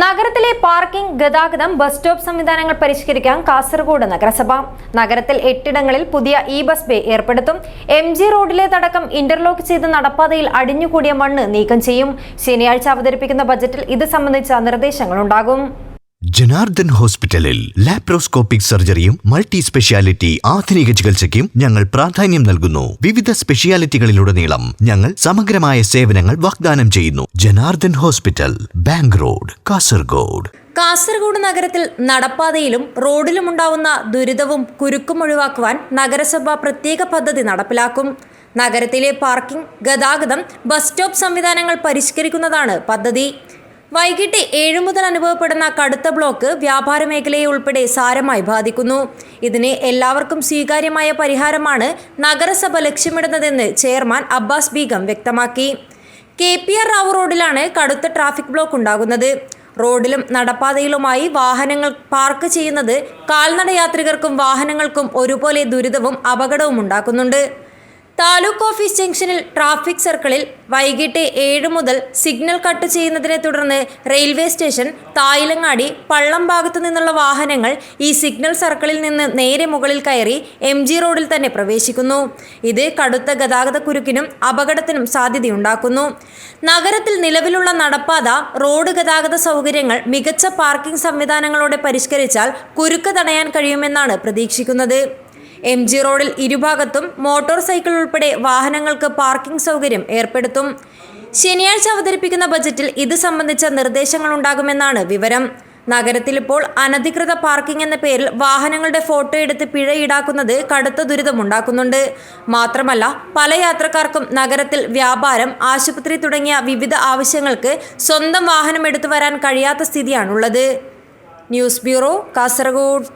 നഗരത്തിലെ പാർക്കിംഗ്, ഗതാഗതം, bus stop സംവിധാനങ്ങൾ പരിഷ്കരിക്കാൻ കാസർഗോഡ് നഗരസഭ. നഗരത്തിൽ 8 ഇടങ്ങളിൽ പുതിയ ബസ് ബേ ഏർപ്പെടുത്തും. MG റോഡിലേതടക്കം ഇന്റർലോക്ക് ചെയ്ത് നടപ്പാതയിൽ അടിഞ്ഞുകൂടിയ മണ്ണ് നീക്കം ചെയ്യും. ശനിയാഴ്ച അവതരിപ്പിക്കുന്ന ബജറ്റിൽ ഇത് സംബന്ധിച്ച നിർദ്ദേശങ്ങളുണ്ടാകും. ജനാർദ്ദൻ ഹോസ്പിറ്റലിൽ ലാപ്രോസ്കോപ്പിക് സർജറിയും മൾട്ടി സ്പെഷ്യാലിറ്റി ആധുനിക ചികിത്സയ്ക്കും ഞങ്ങൾ പ്രാധാന്യം നൽകുന്നു. വിവിധ സ്പെഷ്യാലിറ്റികളിലുടനീളം ഞങ്ങൾ സമഗ്രമായ സേവനങ്ങൾ വാഗ്ദാനം ചെയ്യുന്നു. Janardhan hospital, bank road, Kasaragod. Kasaragod നഗരത്തിൽ നടപ്പാതയിലും റോഡിലും ഉണ്ടാവുന്ന ദുരിതവും കുരുക്കും ഒഴിവാക്കുവാൻ നഗരസഭ പ്രത്യേക പദ്ധതി നടപ്പിലാക്കും. നഗരത്തിലെ പാർക്കിംഗ്, ഗതാഗതം, ബസ് സ്റ്റോപ്പ് സംവിധാനങ്ങൾ പരിഷ്കരിക്കുന്നതാണ് പദ്ധതി. വൈകിട്ട് 7 മുതൽ അനുഭവപ്പെടുന്ന കടുത്ത ബ്ലോക്ക് വ്യാപാര മേഖലയെ ഉൾപ്പെടെ സാരമായി ബാധിക്കുന്നു. ഇതിന് എല്ലാവർക്കും സ്വീകാര്യമായ പരിഹാരമാണ് നഗരസഭ ലക്ഷ്യമിടുന്നതെന്ന് ചെയർമാൻ അബ്ബാസ് ബീഗം വ്യക്തമാക്കി. KPR റാവു റോഡിലാണ് കടുത്ത ട്രാഫിക് ബ്ലോക്ക് ഉണ്ടാകുന്നത്. റോഡിലും നടപ്പാതയിലുമായി വാഹനങ്ങൾ പാർക്ക് ചെയ്യുന്നത് കാൽനട യാത്രികർക്കും വാഹനങ്ങൾക്കും ഒരുപോലെ ദുരിതവും അപകടവും ഉണ്ടാക്കുന്നുണ്ട്. താലൂക്ക് ഓഫീസ് ജംഗ്ഷനിൽ ട്രാഫിക് സർക്കിളിൽ വൈകിട്ട് 7 മുതൽ സിഗ്നൽ കട്ട് ചെയ്യുന്നതിനെ തുടർന്ന് റെയിൽവേ സ്റ്റേഷൻ, തായിലങ്ങാടി, പള്ളം ഭാഗത്തു നിന്നുള്ള വാഹനങ്ങൾ ഈ സിഗ്നൽ സർക്കിളിൽ നിന്ന് നേരെ മുകളിൽ കയറി MG റോഡിൽ തന്നെ പ്രവേശിക്കുന്നു. ഇത് കടുത്ത ഗതാഗത കുരുക്കിനും അപകടത്തിനും സാധ്യതയുണ്ടാക്കുന്നു. നഗരത്തിൽ നിലവിലുള്ള നടപ്പാത, റോഡ് ഗതാഗത സൗകര്യങ്ങൾ മികച്ച പാർക്കിംഗ് സംവിധാനങ്ങളോടെ പരിഷ്കരിച്ചാൽ കുരുക്ക് തടയാൻ കഴിയുമെന്നാണ് പ്രതീക്ഷിക്കുന്നത്. MG റോഡിൽ ഇരുഭാഗത്തും മോട്ടോർ സൈക്കിൾ ഉൾപ്പെടെ വാഹനങ്ങൾക്ക് പാർക്കിംഗ് സൗകര്യം ഏർപ്പെടുത്തും. ശനിയാഴ്ച അവതരിപ്പിക്കുന്ന ബജറ്റിൽ ഇത് സംബന്ധിച്ച നിർദ്ദേശങ്ങളുണ്ടാകുമെന്നാണ് വിവരം. നഗരത്തിൽ ഇപ്പോൾ അനധികൃത പാർക്കിംഗ് എന്ന പേരിൽ വാഹനങ്ങളുടെ ഫോട്ടോ എടുത്ത് പിഴ ഈടാക്കുന്നത് കടുത്ത ദുരിതമുണ്ടാക്കുന്നുണ്ട്. മാത്രമല്ല, പല യാത്രക്കാർക്കും നഗരത്തിൽ വ്യാപാരം, ആശുപത്രി തുടങ്ങിയ വിവിധ ആവശ്യങ്ങൾക്ക് സ്വന്തം വാഹനം എടുത്തു വരാൻ കഴിയാത്ത സ്ഥിതിയാണുള്ളത്. News bureau, Kasaragod.